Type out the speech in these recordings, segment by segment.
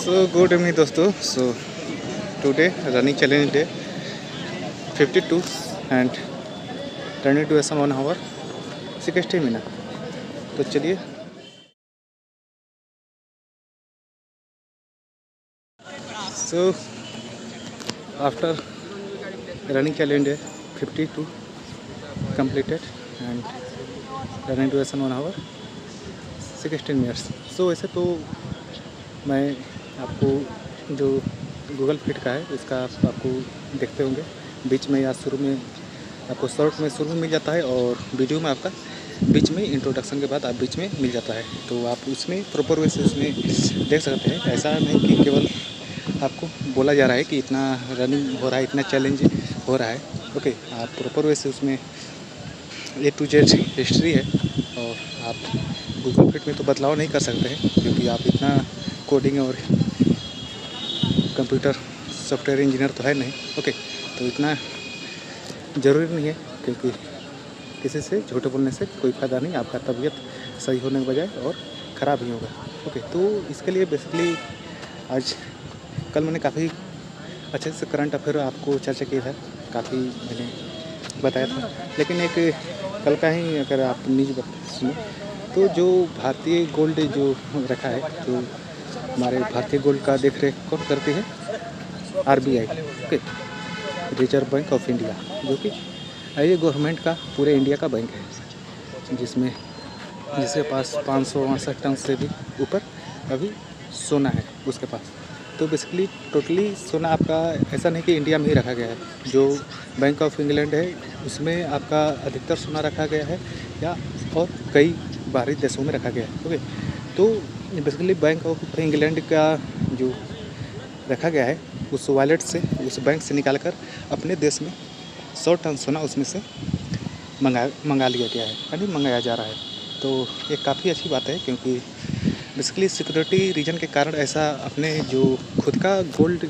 So good evening दोस्तों. So today running challenge day 52 and running duration 1 hour 60 minutes. तो चलिए. So after running challenge day 52 completed and running duration 1 hour 16 minutes. So ऐसे तो मैं आपको जो Google fit का है इसका आपको देखते होंगे बीच में या शुरू में आपको शॉर्ट में शुरू में मिल जाता है और वीडियो में आपका बीच में इंट्रोडक्शन के बाद आप बीच में मिल जाता है, तो आप उसमें प्रॉपर वे से उसमें देख सकते हैं. ऐसा नहीं कि केवल आपको बोला जा रहा है कि इतना रनिंग हो रहा है, इतना चैलेंज हो रहा है. ओके, आप प्रॉपर वे से उसमें A to Z हिस्ट्री है और आप गूगल फिट में तो बदलाव नहीं कर सकते हैं क्योंकि आप इतना कोडिंग और कंप्यूटर सॉफ्टवेयर इंजीनियर तो है नहीं. ओके, तो इतना ज़रूरी नहीं है क्योंकि किसी से झूठ बोलने से कोई फ़ायदा नहीं. आपका तबीयत सही होने के बजाय और ख़राब ही होगा. ओके, तो इसके लिए बेसिकली आज कल मैंने काफ़ी अच्छे से करंट अफेयर आपको चर्चा किया था, काफ़ी मैंने बताया था. लेकिन एक कल का ही अगर आप न्यूज़ सुनो तो जो भारतीय गोल्ड जो रखा है, जो हमारे भारतीय गोल्ड का देख रेख कौन करती है? RBI. Okay, reserve bank of India, जो कि ये गवर्नमेंट का पूरे इंडिया का बैंक है जिसके पास 562 टन से भी ऊपर अभी सोना है उसके पास. तो बेसिकली टोटली सोना आपका ऐसा नहीं कि इंडिया में ही रखा गया है. जो बैंक ऑफ इंग्लैंड है उसमें आपका अधिकतर सोना रखा गया है या और कई बाहरी देशों में रखा गया है. ओके, तो बेसिकली बैंक ऑफ इंग्लैंड का जो रखा गया है उस वॉलेट से, उस बैंक से निकाल कर अपने देश में 100 टन सोना उसमें से मंगा लिया गया है, यानी मंगाया जा रहा है. तो ये काफ़ी अच्छी बात है क्योंकि बेसिकली सिक्योरिटी रीजन के कारण ऐसा अपने जो खुद का गोल्ड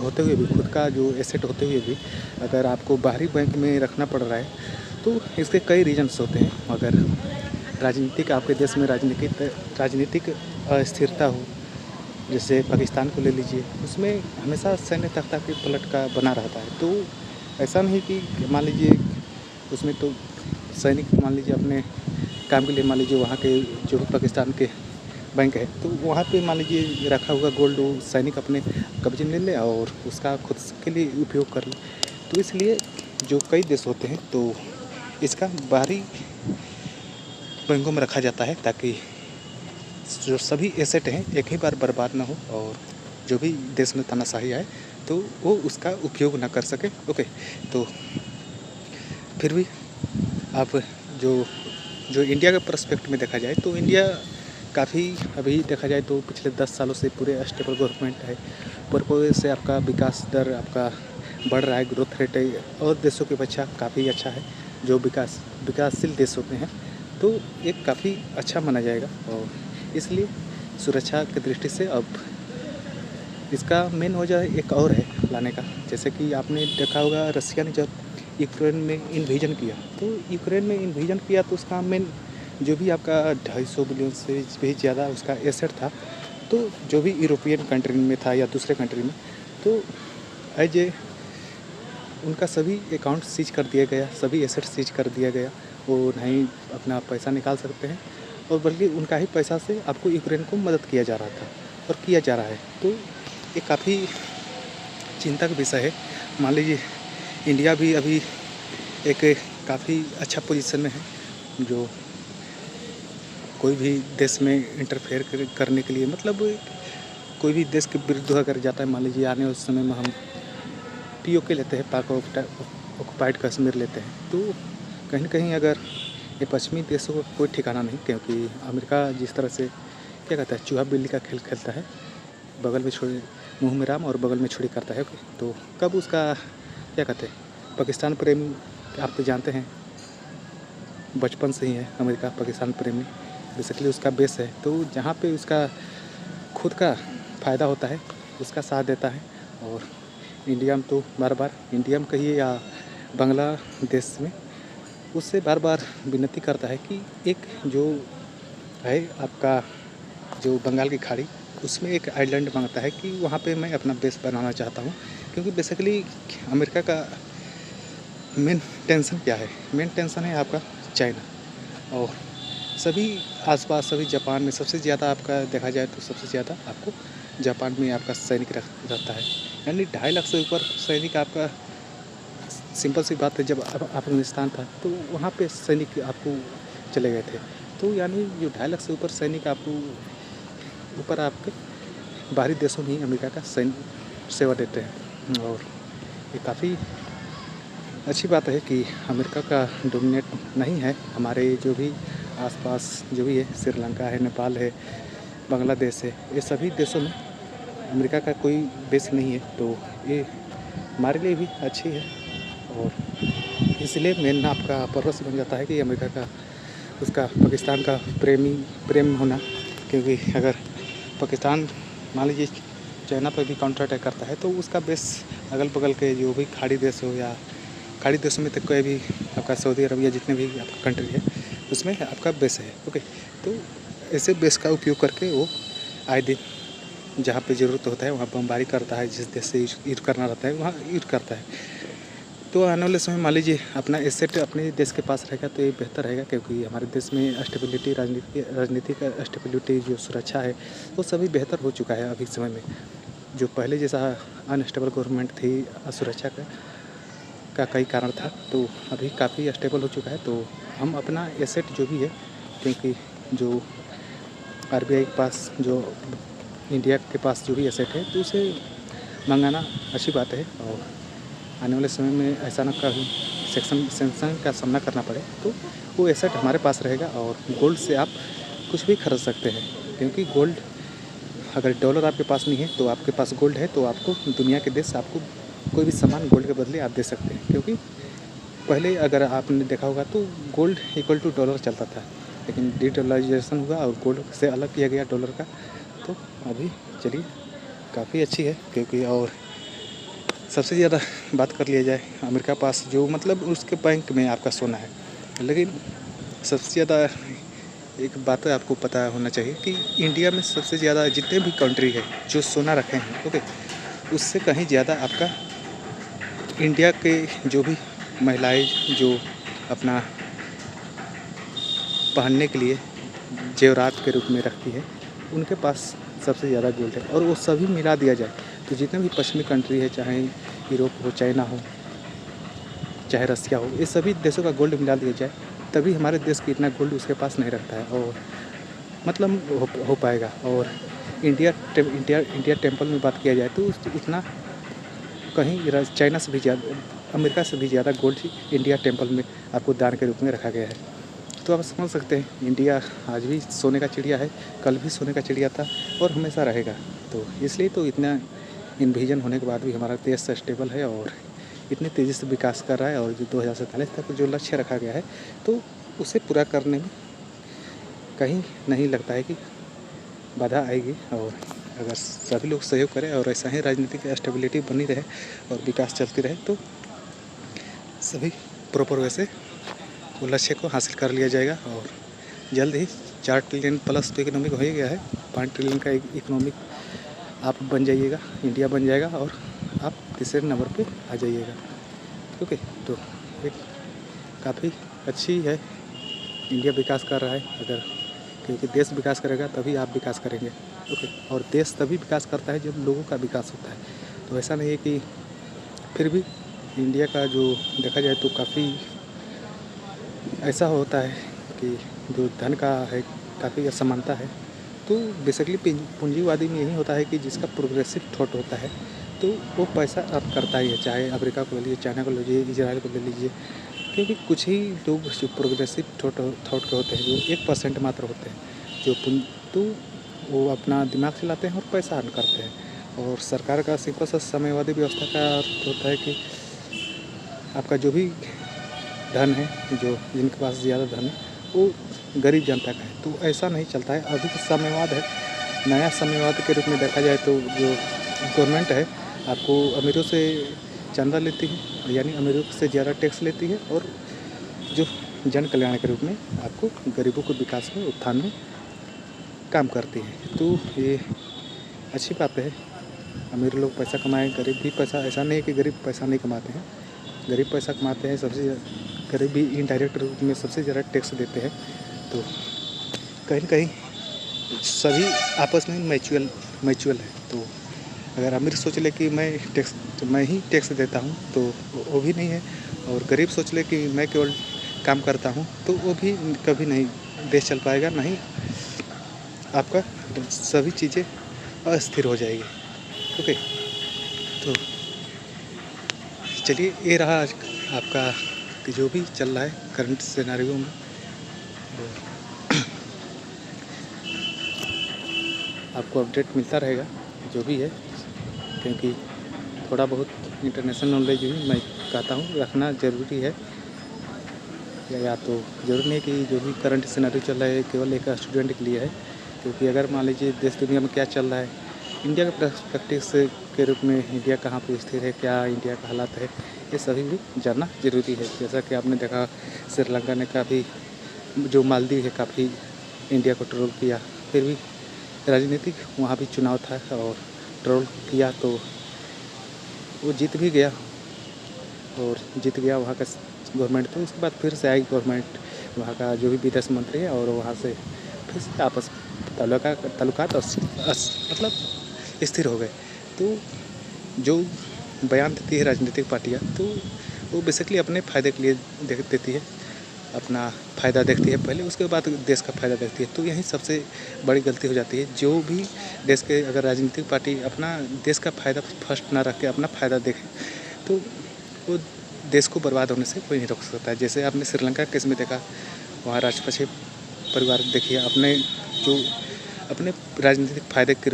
होते हुए भी, खुद का जो एसेट होते हुए भी अगर आपको बाहरी बैंक में रखना पड़ रहा है तो इसके कई रीजन्स होते हैं. अगर राजनीतिक आपके देश में राजनीतिक अस्थिरता हो, जैसे पाकिस्तान को ले लीजिए, उसमें हमेशा सैन्य तख्ता के पलट का बना रहता है. तो ऐसा नहीं कि मान लीजिए उसमें तो सैनिक मान लीजिए अपने काम के लिए मान लीजिए वहाँ के जो पाकिस्तान के बैंक है तो वहाँ पे मान लीजिए रखा हुआ गोल्ड वो सैनिक अपने कब्जे में ले ले और उसका खुद के लिए उपयोग कर ले. तो इसलिए जो कई देश होते हैं तो इसका बाहरी बैंकों में रखा जाता है ताकि जो सभी एसेट हैं एक ही बार बर्बाद ना हो और जो भी देश में तानाशाही आए तो वो उसका उपयोग ना कर सके. ओके, तो फिर भी आप जो इंडिया के पर्सपेक्ट में देखा जाए तो इंडिया काफ़ी अभी देखा जाए तो पिछले 10 सालों से पूरे स्टेबल गवर्नमेंट है. पूरे से आपका विकास दर आपका बढ़ रहा है, ग्रोथ रेट है और देशों की अपेक्षा काफ़ी अच्छा है. जो विकासशील देश होते हैं तो ये काफ़ी अच्छा माना जाएगा और इसलिए सुरक्षा की दृष्टि से अब इसका मेन वजह एक और है लाने का. जैसे कि आपने देखा होगा रसिया ने जब यूक्रेन में इन्वेजन किया तो उसका मेन जो भी आपका 250 बिलियन से भी ज़्यादा उसका एसेट था तो जो भी यूरोपियन कंट्री में था या दूसरे कंट्री में तो एज ए उनका सभी अकाउंट सीज कर दिया गया, सभी एसेट सीज कर दिया गया. वो नहीं अपना पैसा निकाल सकते हैं और बल्कि उनका ही पैसा से आपको यूक्रेन को मदद किया जा रहा था और किया जा रहा है. तो ये काफ़ी चिंता का विषय है. मान लीजिए इंडिया भी अभी एक काफ़ी अच्छा पोजीशन में है. जो कोई भी देश में इंटरफेयर करने के लिए मतलब कोई भी देश के विरुद्ध अगर जाता है, मान लीजिए आने उस समय में हम POK लेते हैं, पाक ऑक्युपाइड कश्मीर लेते हैं, तो कहीं ना कहीं अगर ये पश्चिमी देशों को कोई ठिकाना नहीं क्योंकि अमेरिका जिस तरह से क्या कहता है चूहा बिल्ली का खेल खेलता है, बगल में छुरी मुँह में राम और बगल में छुरी करता है. तो कब उसका क्या कहते हैं पाकिस्तान प्रेमी आप तो जानते हैं बचपन से ही है अमेरिका पाकिस्तान प्रेमी, बेसिकली उसका बेस है. तो जहाँ पे उसका खुद का फ़ायदा होता है उसका साथ देता है और इंडिया में तो बार बार इंडिया में कहिए या बांग्लादेश में उससे बार बार विनती करता है कि एक जो है आपका जो बंगाल की खाड़ी उसमें एक आइलैंड मांगता है कि वहाँ पे मैं अपना बेस बनाना चाहता हूँ, क्योंकि बेसिकली अमेरिका का मेन टेंशन क्या है? मेन टेंशन है आपका चाइना। और सभी आस-पास सभी जापान में सबसे ज़्यादा आपका देखा जाए तो सबसे ज़्यादा आपको जापान में आपका सैनिक रहता है। यानी 2.5 लाख से ऊपर सैनिक आपका, सिंपल सी बात है, जब अफ़गानिस्तान था तो वहाँ पे सैनिक आपको चले गए थे। तो यानी जो 2.5 लाख से ऊपर सैनिक आपको ऊपर आपके बाहरी देशों में ही अमेरिका का सैन्य सेवा देते हैं। और ये काफ़ी अच्छी बात है कि अमेरिका का डोमिनेट नहीं है। हमारे जो भी आस-पास जो भी है, श्रीलंका है, नेपाल है, बांग्लादेश है, ये सभी देशों में अमेरिका का कोई बेस नहीं है। तो ये हमारे लिए भी अच्छी है और इसलिए मेन आपका पर्पस बन जाता है कि अमेरिका का उसका पाकिस्तान का प्रेम होना। क्योंकि अगर पाकिस्तान मान लीजिए चाइना पर भी काउंटर अटैक करता है तो उसका बेस अगल-बगल के जो भी खाड़ी देश हो, या खाड़ी देशों में तो कोई भी आपका सऊदी अरबिया जितने भी आपका कंट्री है उसमें आपका बेस है। ओके, तो ऐसे बेस का उपयोग करके वो आए दिन जहाँ पे ज़रूरत होता है वहाँ बमबारी करता है, जिस देश से युद्ध करना रहता है वहाँ युद्ध करता है। तो आने वाले समय मान लीजिए अपना एसेट अपने देश के पास रहेगा तो ये बेहतर रहेगा, क्योंकि हमारे देश में स्टेबिलिटी, राजनीतिक स्टेबिलिटी, जो सुरक्षा है वो सभी बेहतर हो चुका है अभी समय में। जो पहले जैसा अनस्टेबल गवर्नमेंट थी, असुरक्षा का कई कारण था, तो अभी काफ़ी स्टेबल हो चुका है। तो हम अपना एसेट जो भी है, क्योंकि जो आरबीआई के पास, जो इंडिया के पास जो भी एसेट है तो उसे मंगाना अच्छी बात है। और आने वाले समय में ऐसा ना कभी सैंक्शन का सामना करना पड़े तो वो एसेट हमारे पास रहेगा। और गोल्ड से आप कुछ भी खरीद सकते हैं, क्योंकि गोल्ड, अगर डॉलर आपके पास नहीं है तो आपके पास गोल्ड है, तो आपको दुनिया के देश आपको कोई भी सामान गोल्ड के बदले आप दे सकते हैं। क्योंकि पहले अगर आपने देखा होगा तो गोल्ड इक्वल टू डॉलर चलता था, लेकिन डीडॉलराइजेशन हुआ और गोल्ड से अलग किया गया डॉलर का। तो अभी चलिए काफ़ी अच्छी है, क्योंकि और सबसे ज़्यादा बात कर लिया जाए अमेरिका पास जो मतलब उसके बैंक में आपका सोना है। लेकिन सबसे ज़्यादा एक बात है आपको पता होना चाहिए कि इंडिया में सबसे ज़्यादा जितने भी कंट्री है जो सोना रखे हैं, ओके, उससे कहीं ज़्यादा आपका इंडिया के जो भी महिलाएं जो अपना पहनने के लिए जेवरात के रूप में रखती है, उनके पास सबसे ज़्यादा गोल्ड है। और वो सभी मिला दिया जाए तो जितने भी पश्चिमी कंट्री है, चाहे यूरोप हो, चाइना हो, चाहे रसिया हो, ये सभी देशों का गोल्ड मिला दिया जाए, तभी हमारे देश की इतना गोल्ड उसके पास नहीं रखता है और मतलब हो पाएगा। और इंडिया टेम्पल में बात किया जाए तो इतना कहीं चाइना से भी ज़्यादा, अमेरिका से भी ज़्यादा गोल्ड इंडिया टेम्पल में आपको दान के रूप में रखा गया है। तो आप समझ सकते हैं इंडिया आज भी सोने का चिड़िया है, कल भी सोने का चिड़िया था और हमेशा रहेगा। तो इसलिए तो इतना इन्विजन होने के बाद भी हमारा देश स्टेबल है और इतनी तेज़ी से विकास कर रहा है। और जो 2047 तक जो लक्ष्य रखा गया है तो उसे पूरा करने में कहीं नहीं लगता है कि बाधा आएगी। और अगर सभी लोग सहयोग करें और ऐसा ही राजनीतिक स्टेबिलिटी बनी रहे और विकास चलती रहे तो सभी प्रॉपर वैसे वो लक्ष्य को हासिल कर लिया जाएगा। और जल्द ही 4 ट्रिलियन प्लस तो इकोनॉमिक हो ही गया है, 5 ट्रिलियन का इकोनॉमिक आप बन जाइएगा, इंडिया बन जाएगा और आप तीसरे नंबर पे आ जाइएगा। ओके, तो एक काफ़ी अच्छी है, इंडिया विकास कर रहा है। अगर क्योंकि देश विकास करेगा तभी आप विकास करेंगे। ओके, और देश तभी विकास करता है जब लोगों का विकास होता है। तो ऐसा नहीं है कि फिर भी इंडिया का जो देखा जाए तो काफ़ी ऐसा होता है कि जो धन का है काफ़ी असमानता है। तो बेसिकली पूंजीवादी में यही होता है कि जिसका प्रोग्रेसिव थॉट होता है तो वो पैसा अर्न करता ही है, चाहे अमेरिका को ले लीजिए, चाइना को ले लीजिए, इजराइल को ले लीजिए। क्योंकि कुछ ही लोग जो प्रोग्रेसिव थॉट के होते हैं, जो 1% मात्र होते हैं, जो तो वो अपना दिमाग चलाते हैं और पैसा अर्न करते हैं। और सरकार का सिंपल सा साम्यवादी व्यवस्था का अर्थ होता है कि आपका जो भी धन है, जो जिनके पास ज़्यादा धन है वो गरीब जनता का है। तो ऐसा नहीं चलता है, अभी तो साम्यवाद है। नया साम्यवाद के रूप में देखा जाए तो जो गवर्नमेंट है आपको अमीरों से चंदा लेती है, यानी अमीरों से ज़्यादा टैक्स लेती है, और जो जन कल्याण के रूप में आपको गरीबों के विकास में, उत्थान में काम करती है। तो ये अच्छी बात है। अमीर लोग पैसा कमाएं, गरीब भी पैसा, ऐसा नहीं है कि गरीब पैसा नहीं कमाते हैं, गरीब पैसा कमाते हैं। गरीब भी इनडायरेक्ट रूप में सबसे ज़्यादा टैक्स देते हैं। तो कहीं न कहीं सभी आपस में म्यूचुअल है। तो अगर अमीर सोच ले कि मैं ही टैक्स देता हूँ तो वो भी नहीं है, और गरीब सोच ले कि मैं केवल काम करता हूँ तो वो भी कभी नहीं देश चल पाएगा, नहीं आपका सभी चीज़ें अस्थिर हो जाएगी। ओके, तो चलिए ये रहा आज आपका कि जो भी चल रहा है करंट सिनेरियो में। आपको अपडेट मिलता रहेगा जो भी है, क्योंकि थोड़ा बहुत इंटरनेशनल नॉलेज भी मैं कहता हूँ रखना ज़रूरी है। या तो ज़रूरी नहीं कि जो भी करंट सिनेरियो चल रहा है केवल एक स्टूडेंट के लिए है, क्योंकि अगर मान लीजिए देश दुनिया में क्या चल रहा है, इंडिया के पर्सपेक्टिव से के रूप में इंडिया कहाँ पे स्थिर है, क्या इंडिया का हालात है, ये सभी भी जानना ज़रूरी है। जैसा कि आपने देखा श्रीलंका ने काफ़ी, जो मालदीव है, काफ़ी इंडिया को ट्रोल किया, फिर भी राजनीतिक वहाँ भी चुनाव था और ट्रोल किया तो वो जीत भी गया, और जीत गया वहाँ का गवर्नमेंट। तो उसके बाद फिर से आई गवर्नमेंट, वहाँ का जो भी विदेश मंत्री है, और वहाँ से फिर से आपस ताल्लुकात मतलब स्थिर हो गए। तो जो बयान देती है राजनीतिक पार्टियाँ, तो वो बेसिकली अपने फ़ायदे के लिए देती है, अपना फ़ायदा देखती है पहले, उसके बाद देश का फ़ायदा देखती है। तो यही सबसे बड़ी गलती हो जाती है। जो भी देश के अगर राजनीतिक पार्टी अपना देश का फ़ायदा फर्स्ट ना रख के अपना फ़ायदा देखे, तो वो देश को बर्बाद होने से कोई नहीं रोक सकता है। जैसे आपने श्रीलंका केस में देखा, वहाँ राजपक्षे परिवार देखिए अपने राजनीतिक फ़ायदे के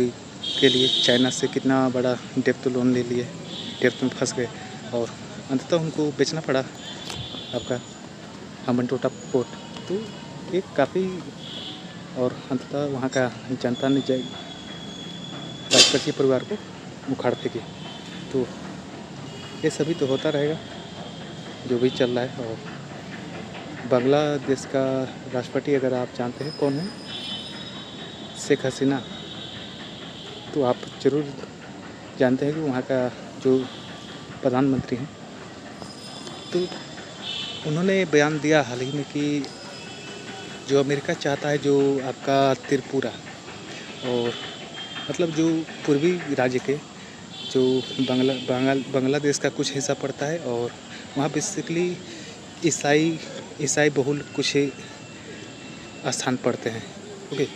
लिए चाइना से कितना बड़ा डेप्थ लोन ले लिए, डेप्थ में फंस गए, और अंततः उनको बेचना पड़ा आपका हम्बनटोटा पोर्ट। तो ये काफ़ी, और अंततः वहाँ का जनता ने राजपक्षी परिवार को उखाड़ फेंकी। तो ये सभी तो होता रहेगा जो भी चल रहा है। और बांग्लादेश का राष्ट्रपति अगर आप जानते हैं कौन है, शेख हसीना, तो आप ज़रूर जानते हैं कि वहाँ का जो प्रधानमंत्री हैं, तो उन्होंने बयान दिया हाल ही में कि जो अमेरिका चाहता है, जो आपका त्रिपुरा और मतलब जो पूर्वी राज्य के जो बांग्लादेश का कुछ हिस्सा पड़ता है, और वहाँ बेसिकली ईसाई बहुल कुछ स्थान पड़ते हैं। ओके,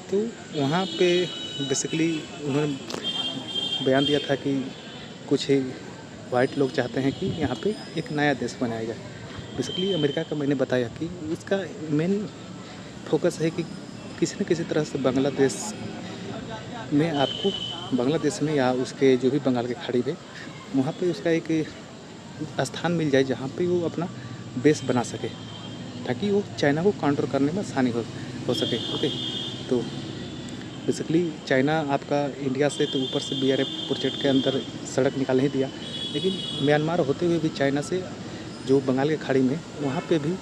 तो वहाँ पे बेसिकली उन्होंने बयान दिया था कि कुछ वाइट लोग चाहते हैं कि यहाँ पे एक नया देश बनाया जाए। बेसिकली अमेरिका का मैंने बताया कि इसका मेन फोकस है कि किसी न किसी तरह से बांग्लादेश में या उसके जो भी बंगाल की खाड़ी में, वहाँ पे उसका एक स्थान मिल जाए जहाँ पे वो अपना बेस बना सके, ताकि वो चाइना को काउंटर करने में आसानी हो सके। ओके, तो बेसिकली चाइना आपका इंडिया से तो ऊपर से BRI प्रोजेक्ट के अंदर सड़क निकाल नहीं दिया, लेकिन म्यांमार होते हुए भी चाइना से जो बंगाल की खाड़ी में, वहाँ पे भी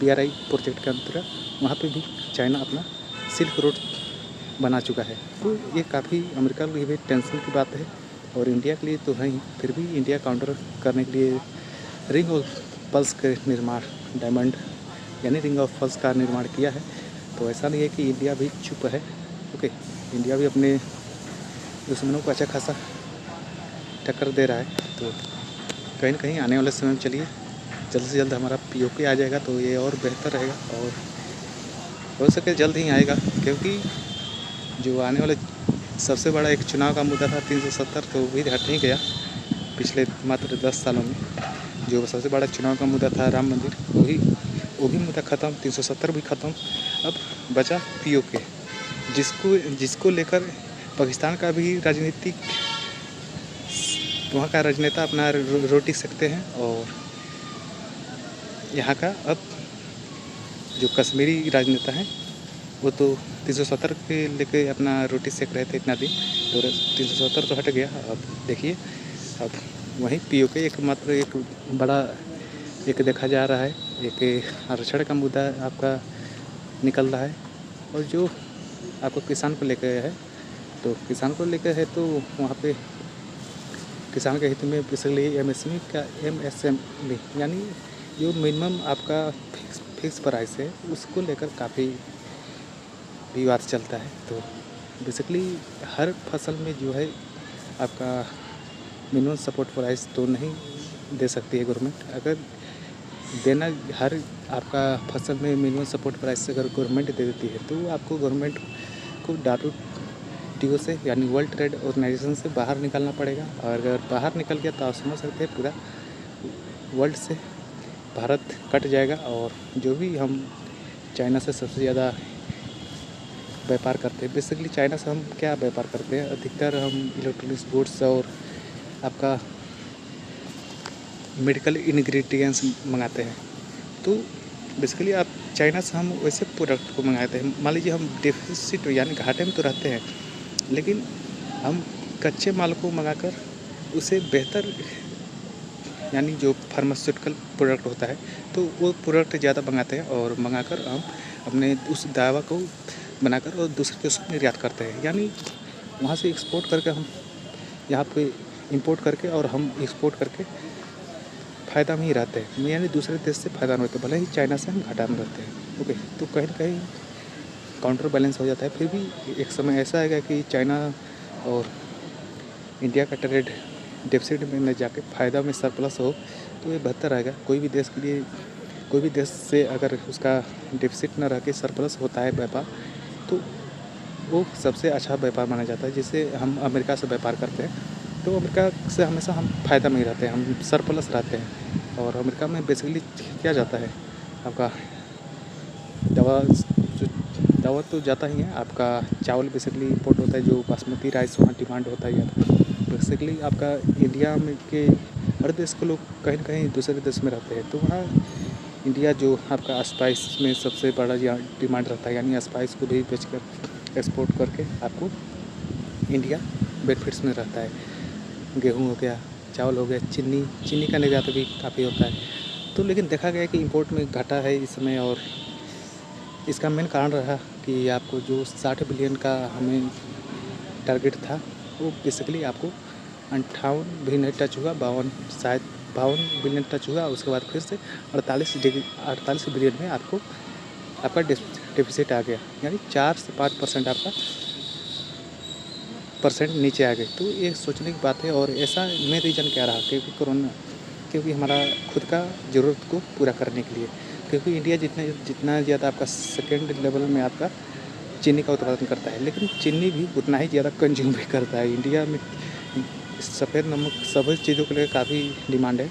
BRI प्रोजेक्ट के अंतर्गत वहाँ पे भी चाइना अपना सिल्क रोड बना चुका है। तो ये काफ़ी अमेरिका के लिए टेंशन की बात है, और इंडिया के लिए तो है ही। फिर भी इंडिया काउंटर करने के लिए रिंग ऑफ पल्स के निर्माण, डायमंड यानी रिंग ऑफ पल्स का निर्माण किया है। तो ऐसा नहीं है कि इंडिया भी चुप है। ओके, इंडिया भी अपने दुश्मनों को अच्छा खासा टक्कर दे रहा है। तो कहीं ना कहीं आने वाले समय में चलिए जल्द से जल्द हमारा POK आ जाएगा तो ये और बेहतर रहेगा, और हो सके जल्द ही आएगा, क्योंकि जो आने वाले सबसे बड़ा एक चुनाव का मुद्दा था 370, तो वही हट नहीं गया पिछले मात्र 10 सालों में। जो सबसे बड़ा चुनाव का मुद्दा था राम मंदिर, वो भी मुद्दा ख़त्म, 370 भी ख़त्म। अब बचा POK, जिसको लेकर पाकिस्तान का भी राजनीतिक, वहाँ का राजनेता अपना रोटी सेकते हैं, और यहाँ का अब जो कश्मीरी राजनेता हैं वो तो 370 के लेके अपना रोटी सेक रहे थे इतना दिन, तो 370 तो हट गया। अब देखिए, अब वहीं POK एकमात्र एक बड़ा एक देखा जा रहा है, एक आरक्षण का मुद्दा आपका निकल रहा है, और जो आपको किसान को लेकर है तो किसान को लेकर है तो वहाँ पे किसान के हित में बेसिकली एमएसएमई यानी जो मिनिमम आपका फिक्स प्राइस है उसको लेकर काफ़ी विवाद चलता है। तो बेसिकली हर फसल में जो है आपका मिनिमम सपोर्ट प्राइस तो नहीं दे सकती है गवर्नमेंट। अगर देना हर आपका फसल में मिनिमम सपोर्ट प्राइस अगर गवर्नमेंट दे देती है तो आपको गवर्नमेंट को WTO से यानी वर्ल्ड ट्रेड ऑर्गेनाइजेशन से बाहर निकलना पड़ेगा। और अगर बाहर निकल गया तो आप समझ सकते हैं पूरा वर्ल्ड से भारत कट जाएगा। और जो भी हम चाइना से सबसे ज़्यादा व्यापार करते हैं, बेसिकली चाइना से हम क्या व्यापार करते हैं, अधिकतर हम इलेक्ट्रॉनिक्स गुड्स और आपका मेडिकल इंग्रेडिएंट्स मंगाते हैं। तो बेसिकली आप चाइना से हम वैसे प्रोडक्ट को मंगाते हैं। मान लीजिए हम डेफिसिट यानी घाटे में तो रहते हैं, लेकिन हम कच्चे माल को मंगाकर उसे बेहतर यानी जो फार्मास्यूटिकल प्रोडक्ट होता है तो वो प्रोडक्ट ज़्यादा मंगाते हैं और मंगाकर हम अपने उस दवा को बनाकर और दूसरे देशों में निर्यात करते हैं। यानी वहाँ से एक्सपोर्ट करके हम यहाँ पे इंपोर्ट करके और हम एक्सपोर्ट करके फ़ायदा में ही रहते हैं, यानी दूसरे देश से फ़ायदा नहीं होता, भले ही चाइना से हम घाटा में रहते हैं। ओके, तो कहीं ना कहीं काउंटर बैलेंस हो जाता है। फिर भी एक समय ऐसा आएगा कि चाइना और इंडिया का ट्रेड डेफिसिट में न जाके फ़ायदा में सरप्लस हो तो ये बेहतर रहेगा। कोई भी देश के लिए, कोई भी देश से अगर उसका डेफिसिट न रह के सरप्लस होता है व्यापार, तो वो सबसे अच्छा व्यापार माना जाता है। जैसे हम अमेरिका से व्यापार करते हैं तो अमेरिका से हमेशा हम फ़ायदा में ही रहते हैं, हम सरप्लस रहते हैं। और अमेरिका में बेसिकली क्या जाता है, आपका दवा तो जाता ही है, आपका चावल बेसिकली इम्पोर्ट होता है, जो बासमती राइस वहाँ डिमांड होता है। बेसिकली आपका इंडिया में के हर देश के लोग कहीं ना कहीं दूसरे देश में रहते हैं, तो वहाँ इंडिया जो आपका स्पाइस में सबसे बड़ा डिमांड रहता है, यानी स्पाइस को भी बेचकर एक्सपोर्ट करके आपको इंडिया बेनिफिट्स में रहता है। गेहूँ हो गया, चावल हो गया, चीनी का निर्यात भी काफ़ी होता है। तो लेकिन देखा गया कि इंपोर्ट में घाटा है इस समय, और इसका मेन कारण रहा कि आपको जो 60 बिलियन का हमें टारगेट था वो बेसिकली आपको 58 भी नहीं टच हुआ, 52 बिलियन टच हुआ। उसके बाद फिर से 48 बिलियन में आपका डेफिसिट आ गया, यानी 4 से 5% आपका नीचे आ गए। तो ये सोचने की बात है। और ऐसा मेन रीज़न क्या रहा, क्योंकि कोरोना, क्योंकि हमारा खुद का ज़रूरत को पूरा करने के लिए, क्योंकि इंडिया जितना ज़्यादा आपका सेकेंड लेवल में आपका चीनी का उत्पादन करता है, लेकिन चीनी भी उतना ही ज़्यादा कंज्यूम भी करता है। इंडिया में सफ़ेद नमक सभी चीज़ों के लिए काफ़ी डिमांड है।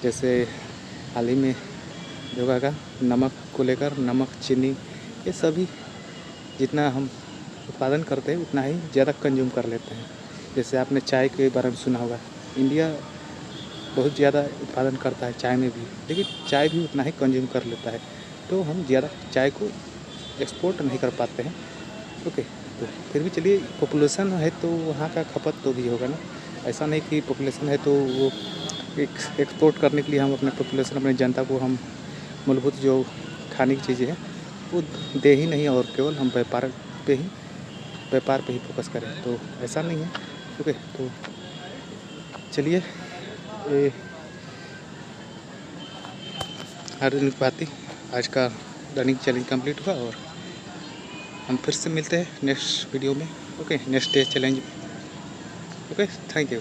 जैसे हाल ही में जो होगा नमक को लेकर, नमक, चीनी, ये सभी जितना हम उत्पादन करते हैं उतना ही ज़्यादा कंज्यूम कर लेते हैं। जैसे आपने चाय के बारे में सुना होगा, इंडिया बहुत ज़्यादा उत्पादन करता है चाय में भी, लेकिन चाय भी उतना ही कंज्यूम कर लेता है। तो हम ज़्यादा चाय को एक्सपोर्ट नहीं कर पाते हैं। ओके, तो फिर भी चलिए, पॉपुलेशन है तो वहाँ का खपत तो भी होगा ना। ऐसा नहीं कि पॉपुलेशन है तो वो एक्सपोर्ट करने के लिए हम अपने पॉपुलेशन, अपनी जनता को हम मूलभूत जो खाने की चीज़ें हैं वो दे ही नहीं, और केवल हम व्यापार पे ही फोकस करें, तो ऐसा नहीं है। ओके, तो चलिए, ये हर दिन की बात ही, आज का रनिंग चैलेंज कंप्लीट हुआ और हम फिर से मिलते हैं नेक्स्ट वीडियो में। Okay, next day challenge. Okay, thank you.